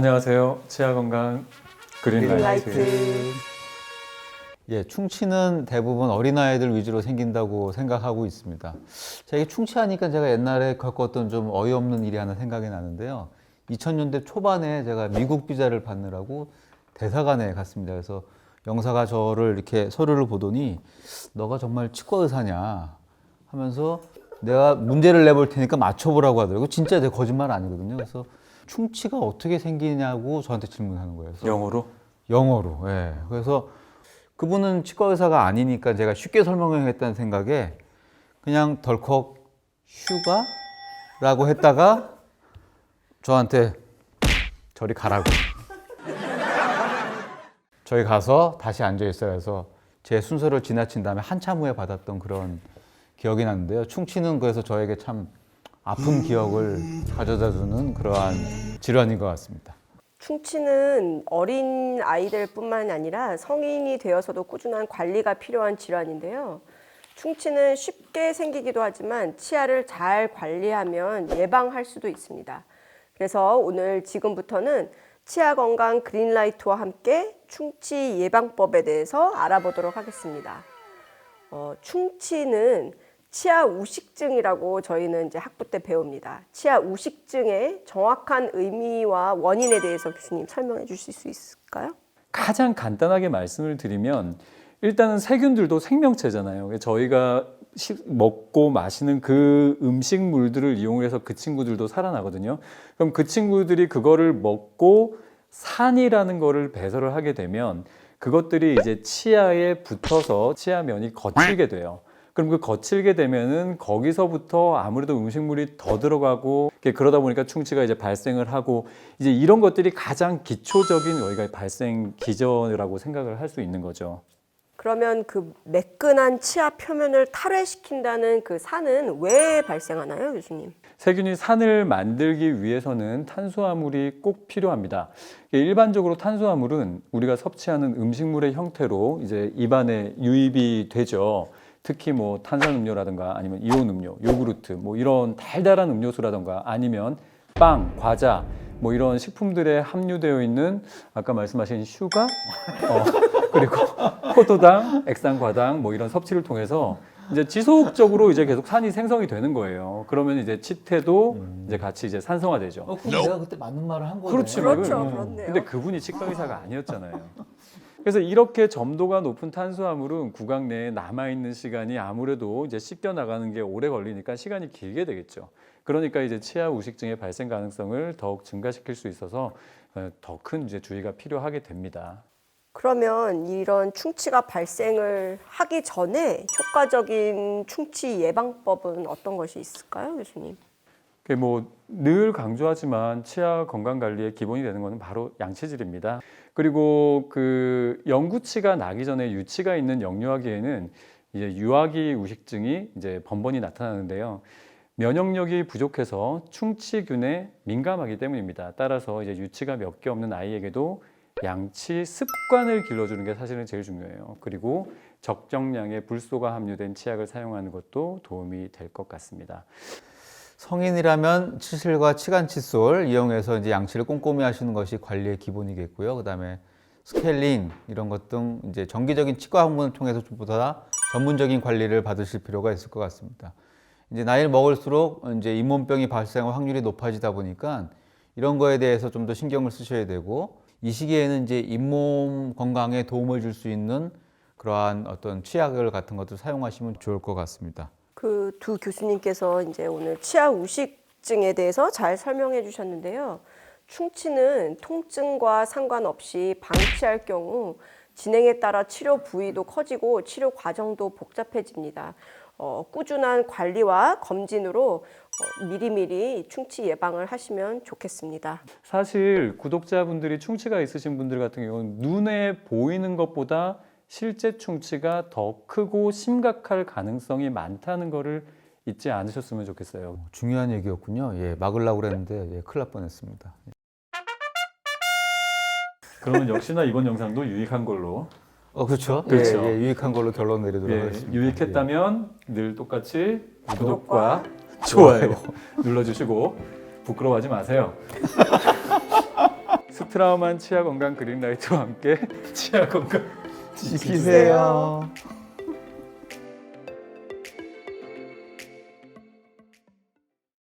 안녕하세요. 치아 건강 그린라이트. 예, 충치는 대부분 어린아이들 위주로 생긴다고 생각하고 있습니다. 제가 충치하니까 제가 옛날에 겪었던 좀 어이없는 일이 하나 생각이 나는데요. 2000년대 초반에 제가 미국 비자를 받느라고 대사관에 갔습니다. 그래서 영사가 저를 이렇게 서류를 보더니 너가 정말 치과 의사냐 하면서 내가 문제를 내볼 테니까 맞춰보라고 하더라고요. 진짜 제 거짓말 아니거든요. 그래서 충치가 어떻게 생기냐고 저한테 질문하는 거예요. 그래서 영어로? 영어로. 예. 그래서 그분은 치과 의사가 아니니까 제가 쉽게 설명하겠다는 생각에 그냥 덜컥 휴가라고 했다가 저한테 저리 가라고. 저희 가서 다시 앉아 있어요. 그래서 제 순서를 지나친 다음에 한참 후에 받았던 그런 기억이 나는데요. 충치는 그래서 저에게 참 아픈 기억을 가져다 주는 그러한 질환인 것 같습니다. 충치는 어린 아이들뿐만 아니라 성인이 되어서도 꾸준한 관리가 필요한 질환인데요. 충치는 쉽게 생기기도 하지만 치아를 잘 관리하면 예방할 수도 있습니다. 그래서 오늘 지금부터는 치아 건강 그린라이트와 함께 충치 예방법에 대해서 알아보도록 하겠습니다. 충치는 치아 우식증이라고 저희는 이제 학부 때 배웁니다. 치아 우식증의 정확한 의미와 원인에 대해서 교수님 설명해 주실 수 있을까요? 가장 간단하게 말씀을 드리면 일단은 세균들도 생명체잖아요. 저희가 먹고 마시는 그 음식물들을 이용해서 그 친구들도 살아나거든요. 그럼 그 친구들이 그거를 먹고 산이라는 거를 배설을 하게 되면 그것들이 이제 치아에 붙어서 치아면이 거칠게 돼요. 그럼 그 거칠게 되면은 거기서부터 아무래도 음식물이 더 들어가고 그러다 보니까 충치가 이제 발생을 하고 이제 이런 것들이 가장 기초적인 여기가 발생 기전이라고 생각을 할 수 있는 거죠. 그러면 그 매끈한 치아 표면을 탈회시킨다는 그 산은 왜 발생하나요, 교수님? 세균이 산을 만들기 위해서는 탄수화물이 꼭 필요합니다. 일반적으로 탄수화물은 우리가 섭취하는 음식물의 형태로 이제 입안에 유입이 되죠. 특히 뭐 탄산음료라든가 아니면 이온 음료, 요구르트, 뭐 이런 달달한 음료수라든가 아니면 빵, 과자, 뭐 이런 식품들에 함유되어 있는 아까 말씀하신 슈가, 그리고 포도당, 액상과당 뭐 이런 섭취를 통해서 이제 지속적으로 이제 계속 산이 생성이 되는 거예요. 그러면 이제 치태도 이제 같이 이제 산성화되죠. 그럼 내가 그때 맞는 말을 한 거네. 그렇지, 그렇죠, 그렇네요. 근데 그분이 치과 의사가 아니었잖아요. 그래서 이렇게 점도가 높은 탄수화물은 구강 내에 남아있는 시간이 아무래도 이제 씻겨 나가는 게 오래 걸리니까 시간이 길게 되겠죠. 그러니까 이제 치아 우식증의 발생 가능성을 더욱 증가시킬 수 있어서 더 큰 이제 주의가 필요하게 됩니다. 그러면 이런 충치가 발생을 하기 전에 효과적인 충치 예방법은 어떤 것이 있을까요, 교수님? 뭐 늘 강조하지만 치아 건강 관리의 기본이 되는 것은 바로 양치질입니다. 그리고 그 영구치가 나기 전에 유치가 있는 영유아기에는 이제 유아기 우식증이 이제 번번이 나타나는데요. 면역력이 부족해서 충치균에 민감하기 때문입니다. 따라서 이제 유치가 몇 개 없는 아이에게도 양치 습관을 길러주는 게 사실은 제일 중요해요. 그리고 적정량의 불소가 함유된 치약을 사용하는 것도 도움이 될 것 같습니다. 성인이라면 치실과 치간칫솔 이용해서 이제 양치를 꼼꼼히 하시는 것이 관리의 기본이겠고요. 그다음에 스케일링 이런 것 등 이제 정기적인 치과 항문을 통해서 좀 보다 전문적인 관리를 받으실 필요가 있을 것 같습니다. 이제 나이를 먹을수록 이제 잇몸병이 발생할 확률이 높아지다 보니까 이런 거에 대해서 좀 더 신경을 쓰셔야 되고 이 시기에는 이제 잇몸 건강에 도움을 줄 수 있는 그러한 어떤 치약을 같은 것들 사용하시면 좋을 것 같습니다. 그 두 교수님께서 이제 오늘 치아 우식증에 대해서 잘 설명해 주셨는데요. 충치는 통증과 상관없이 방치할 경우 진행에 따라 치료 부위도 커지고 치료 과정도 복잡해집니다. 꾸준한 관리와 검진으로 미리미리 충치 예방을 하시면 좋겠습니다. 사실 구독자분들이 충치가 있으신 분들 같은 경우는 눈에 보이는 것보다 실제 충치가 더 크고 심각할 가능성이 많다는 것을 잊지 않으셨으면 좋겠어요. 중요한 얘기였군요. 예, 막으려고 그랬는데 예, 큰일 날 뻔했습니다. 그러면 역시나 이번 영상도 유익한 걸로. 그렇죠. 그렇죠. 예, 유익한 걸로 결론 내리도록 하겠습니다. 유익했다면 늘 똑같이 구독과 좋아요 눌러주시고 부끄러워하지 마세요. 트라우마한 치아 건강 그린라이트와 함께 치아 건강 지키세요.